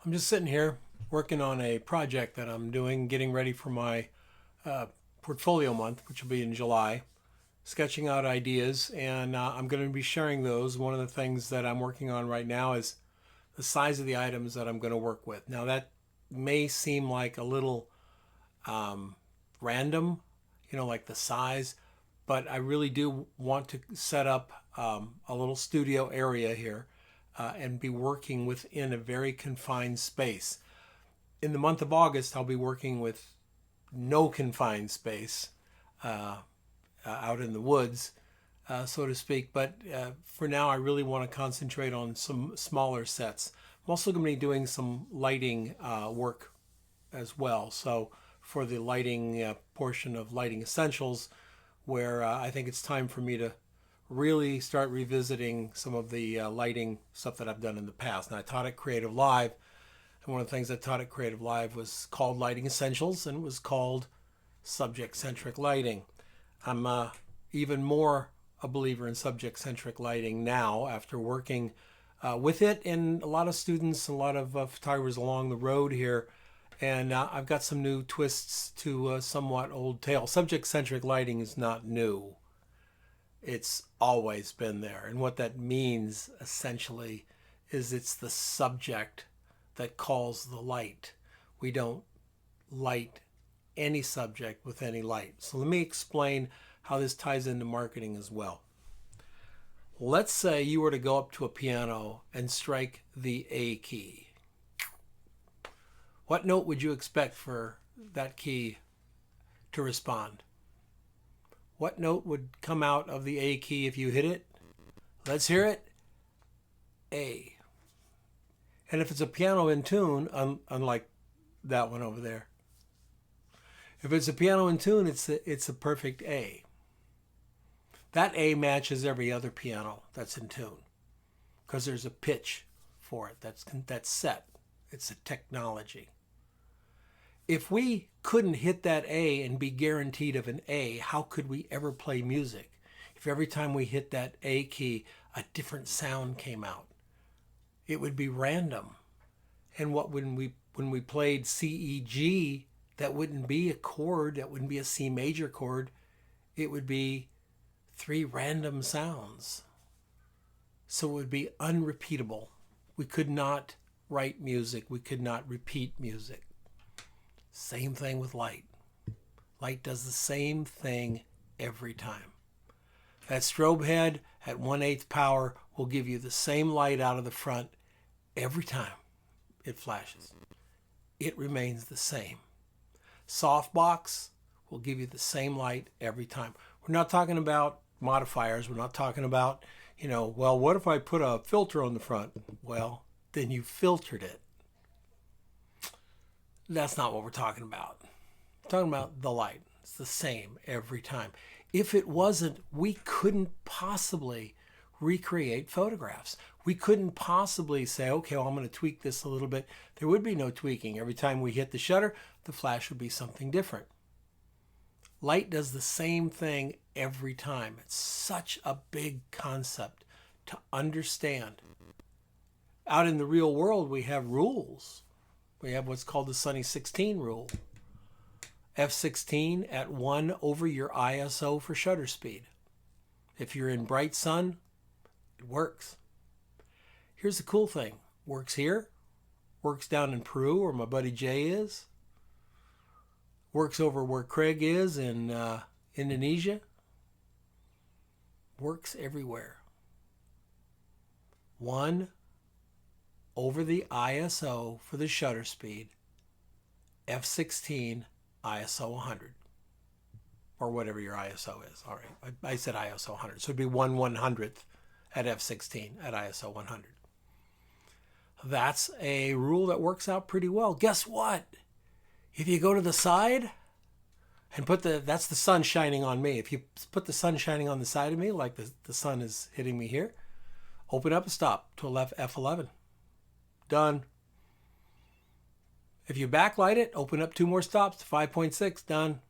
I'm just sitting here working on a project that I'm doing, getting ready for my portfolio month, which will be in July, sketching out ideas, and I'm going to be sharing those. One of the things that I'm working on right now is the size of the items that I'm going to work with. Now, that may seem like a little random, like the size, but I really do want to set up a little studio area here and be working within a very confined space. In the month of August, I'll be working with no confined space out in the woods, so to speak. But for now, I really want to concentrate on some smaller sets. I'm also going to be doing some lighting work as well. So for the lighting portion of Lighting Essentials, where I think it's time for me to really start revisiting some of the lighting stuff that I've done in the past. And I taught at CreativeLIVE, and one of the things I taught at CreativeLIVE was called Lighting Essentials, and it was called Subject-Centric Lighting. I'm even more a believer in subject-centric lighting now after working with it and a lot of students, a lot of photographers along the road here. And I've got some new twists to a somewhat old tale. Subject-centric lighting is not new. It's always been there. And what that means, essentially, is it's the subject that calls the light. We don't light any subject with any light. So let me explain how this ties into marketing as well. Let's say you were to go up to a piano and strike the A key. What note would you expect for that key to respond? What note would come out of the A key if you hit it? Let's hear it. A. And if it's a piano in tune, unlike that one over there, if it's a piano in tune, it's a perfect A. That A matches every other piano that's in tune because there's a pitch for it that's set. It's a technology. If we couldn't hit that A and be guaranteed of an A, how could we ever play music? If every time we hit that A key, a different sound came out, it would be random. And when we played C, E, G, that wouldn't be a chord, that wouldn't be a C major chord. It would be 3 random sounds. So it would be unrepeatable. We could not write music. We could not repeat music. Same thing with light. Light does the same thing every time. That strobe head at 1/8 power will give you the same light out of the front every time it flashes. It remains the same. Softbox will give you the same light every time. We're not talking about modifiers. We're not talking about, well, what if I put a filter on the front? Well, then you filtered it. That's not what we're talking about. We're talking about the light. It's the same every time. If it wasn't, we couldn't possibly recreate photographs. We couldn't possibly say, okay, well, I'm going to tweak this a little bit. There would be no tweaking. Every time we hit the shutter, the flash would be something different. Light does the same thing every time. It's such a big concept to understand. Out in the real world, we have rules. We have what's called the Sunny 16 rule. F16 at 1 over your ISO for shutter speed. If you're in bright sun, it works. Here's the cool thing. Works here. Works down in Peru where my buddy Jay is. Works over where Craig is in Indonesia. Works everywhere. 1 over the ISO for the shutter speed, F16 ISO 100, or whatever your ISO is. All right, I said ISO 100, so it'd be 1/100th at F16 at ISO 100. That's a rule that works out pretty well. Guess what? If you go to the side and that's the sun shining on me. If you put the sun shining on the side of me, like the sun is hitting me here, open up and stop to F11. Done. If you backlight it, open up 2 more stops to 5.6. Done.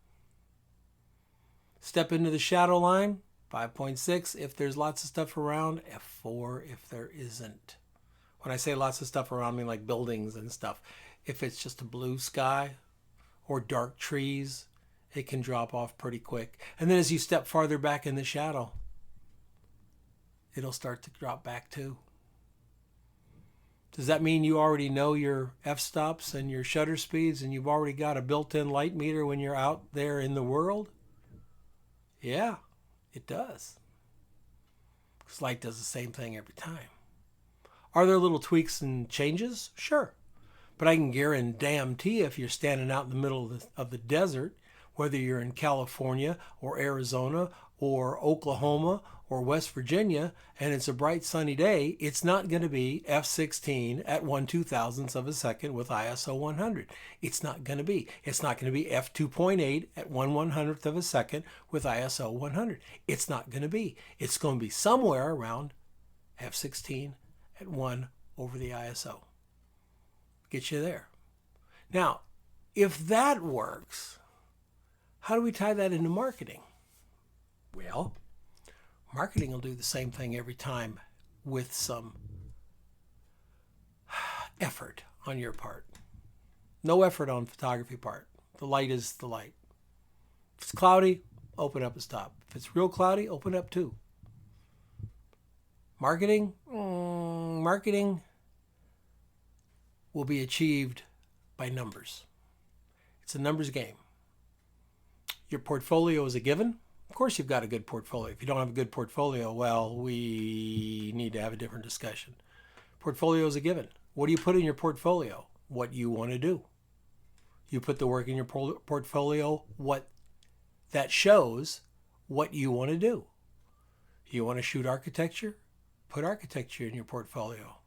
Step into the shadow line, 5.6. If there's lots of stuff around, F4 if there isn't. When I say lots of stuff around me, like buildings and stuff, if it's just a blue sky or dark trees, it can drop off pretty quick. And then as you step farther back in the shadow, it'll start to drop back too. Does that mean you already know your f-stops and your shutter speeds and you've already got a built-in light meter when you're out there in the world? Yeah, it does. Because light does the same thing every time. Are there little tweaks and changes? Sure. But I can guarantee if you're standing out in the middle of the desert, whether you're in California or Arizona or Oklahoma or West Virginia, and it's a bright sunny day, it's not going to be f16 at 1/2000th of a second with ISO 100. It's not going to be. It's not going to be f2.8 at 1/100th of a second with ISO 100. It's not going to be. It's going to be somewhere around f16 at 1 over the ISO. Get you there. Now, if that works, how do we tie that into marketing? Well, marketing will do the same thing every time with some effort on your part. No effort on photography part. The light is the light. If it's cloudy, open up a stop. If it's real cloudy, open up two. Marketing will be achieved by numbers. It's a numbers game. Your portfolio is a given. Of course you've got a good portfolio. If you don't have a good portfolio, well, we need to have a different discussion. Portfolio is a given. What do you put in your portfolio? What you want to do. You put the work in your portfolio, what that shows what you want to do. You want to shoot architecture? Put architecture in your portfolio.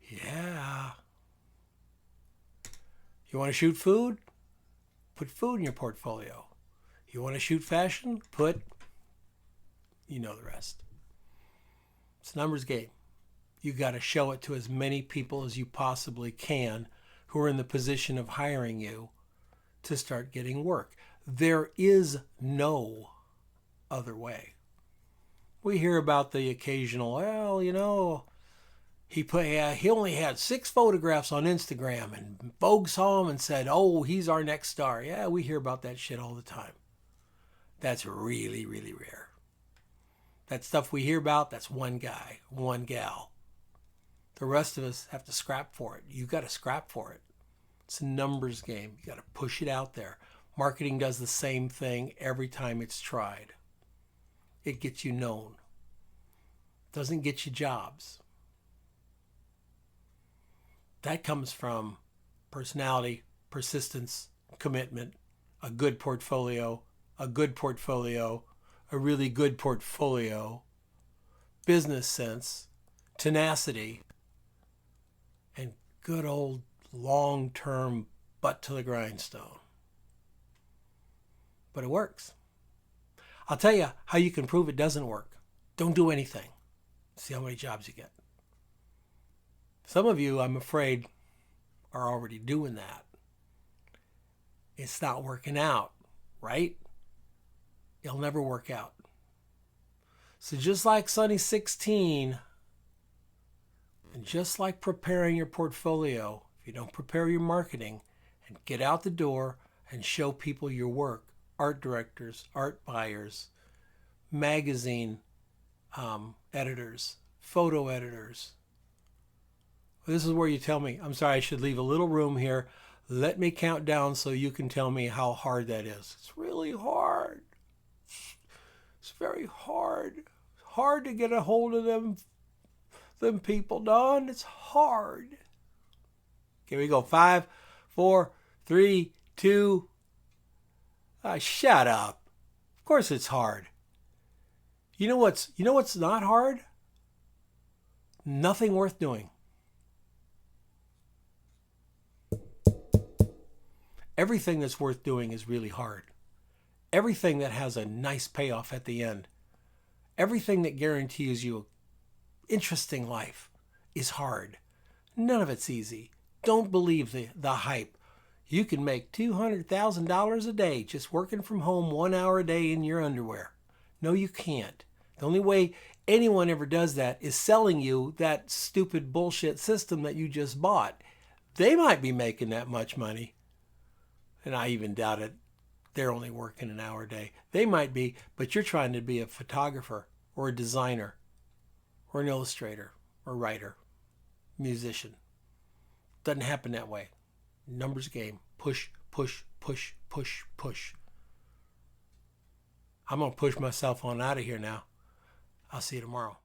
Yeah. You want to shoot food? Put food in your portfolio. You want to shoot fashion? You know the rest. It's a numbers game. You got to show it to as many people as you possibly can who are in the position of hiring you to start getting work. There is no other way. We hear about the occasional, he only had 6 photographs on Instagram and Vogue saw him and said, oh, he's our next star. Yeah, we hear about that shit all the time. That's really, really rare. That stuff we hear about, that's one guy, one gal. The rest of us have to scrap for it. You got to scrap for it. It's a numbers game. You got to push it out there. Marketing does the same thing every time it's tried. It gets you known. Doesn't get you jobs. That comes from personality, persistence, commitment, a good portfolio, a really good portfolio, business sense, tenacity, and good old long-term butt to the grindstone. But it works. I'll tell you how you can prove it doesn't work. Don't do anything. See how many jobs you get. Some of you, I'm afraid, are already doing that. It's not working out, right? It'll never work out. So just like Sunny 16, and just like preparing your portfolio, if you don't prepare your marketing and get out the door and show people your work, art directors, art buyers, magazine editors, photo editors. This is where you tell me, I'm sorry, I should leave a little room here. Let me count down so you can tell me how hard that is. It's really hard. It's very hard. It's hard to get a hold of them people, Don. It's hard. Here we go. 5, 4, 3, 2. Shut up. Of course it's hard. You know what's not hard? Nothing worth doing. Everything that's worth doing is really hard. Everything that has a nice payoff at the end, everything that guarantees you an interesting life is hard. None of it's easy. Don't believe the hype. You can make $200,000 a day just working from home 1 hour a day in your underwear. No, you can't. The only way anyone ever does that is selling you that stupid bullshit system that you just bought. They might be making that much money, and I even doubt it. They're only working an hour a day. They might be, but you're trying to be a photographer or a designer or an illustrator or writer, musician. Doesn't happen that way. Numbers game. Push, push, push, push, push. I'm going to push myself on out of here now. I'll see you tomorrow.